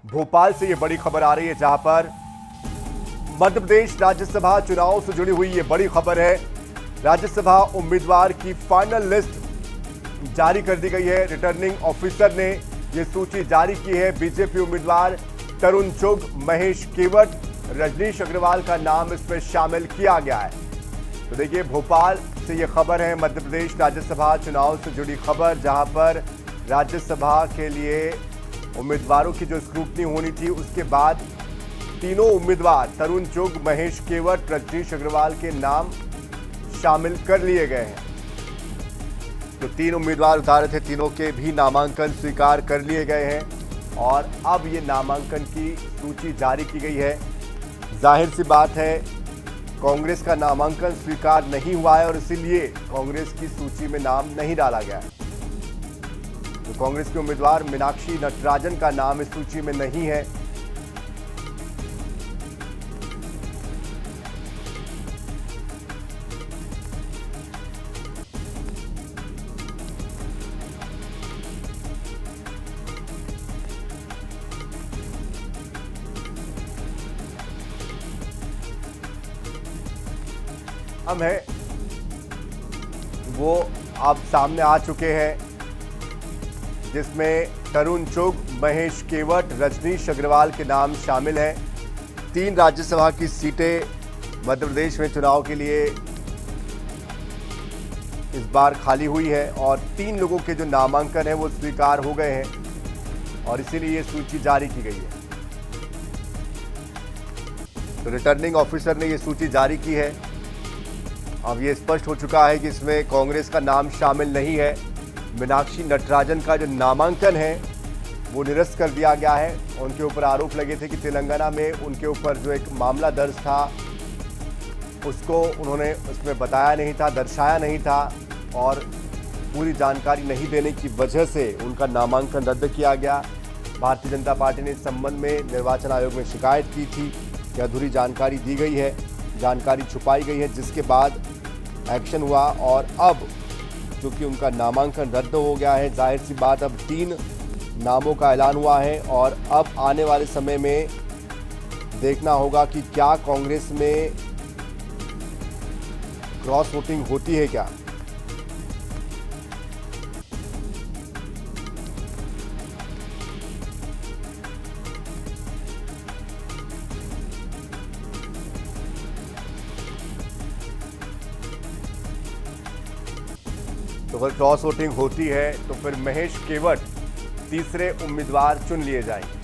भोपाल से ये बड़ी खबर आ रही है, जहां पर मध्य प्रदेश राज्यसभा चुनाव से जुड़ी हुई ये बड़ी खबर है। राज्यसभा उम्मीदवार की फाइनल लिस्ट जारी कर दी गई है। रिटर्निंग ऑफिसर ने ये सूची जारी की है। बीजेपी उम्मीदवार तरुण चुग, महेश केवट, रजनीश अग्रवाल का नाम इसमें शामिल किया गया है। तो देखिए, भोपाल से ये खबर है, मध्य प्रदेश राज्यसभा चुनाव से जुड़ी खबर, जहां पर राज्यसभा के लिए उम्मीदवारों की जो स्क्रूटनी होनी थी, उसके बाद तीनों उम्मीदवार तरुण चुग, महेश केवट, रजनीश अग्रवाल के नाम शामिल कर लिए गए हैं। जो तीन उम्मीदवार उतारे थे, तीनों के भी नामांकन स्वीकार कर लिए गए हैं और अब ये नामांकन की सूची जारी की गई है। जाहिर सी बात है, कांग्रेस का नामांकन स्वीकार नहीं हुआ है और इसीलिए कांग्रेस की सूची में नाम नहीं डाला गया है। तो कांग्रेस के उम्मीदवार मीनाक्षी नटराजन का नाम इस सूची में नहीं है। हम है वो अब सामने आ चुके हैं, जिसमें तरुण चुग, महेश केवट, रजनीश अग्रवाल के नाम शामिल हैं। 3 राज्यसभा की सीटें मध्य प्रदेश में चुनाव के लिए इस बार खाली हुई है और 3 लोगों के जो नामांकन है वो स्वीकार हो गए हैं और इसीलिए ये सूची जारी की गई है। तो रिटर्निंग ऑफिसर ने ये सूची जारी की है। अब ये स्पष्ट हो चुका है कि इसमें कांग्रेस का नाम शामिल नहीं है। मीनाक्षी नटराजन का जो नामांकन है वो निरस्त कर दिया गया है। उनके ऊपर आरोप लगे थे कि तेलंगाना में उनके ऊपर जो एक मामला दर्ज था उसको उन्होंने उसमें बताया नहीं था, दर्शाया नहीं था और पूरी जानकारी नहीं देने की वजह से उनका नामांकन रद्द किया गया। भारतीय जनता पार्टी ने इस संबंध में निर्वाचन आयोग में शिकायत की थी कि अधूरी जानकारी दी गई है, जानकारी छुपाई गई है, जिसके बाद एक्शन हुआ और अब चूंकि उनका नामांकन रद्द हो गया है, जाहिर सी बात अब 3 नामों का ऐलान हुआ है और अब आने वाले समय में देखना होगा कि क्या कांग्रेस में क्रॉस वोटिंग होती है क्या। तो अगर क्रॉस वोटिंग होती है तो फिर महेश केवट तीसरे उम्मीदवार चुन लिए जाएंगे।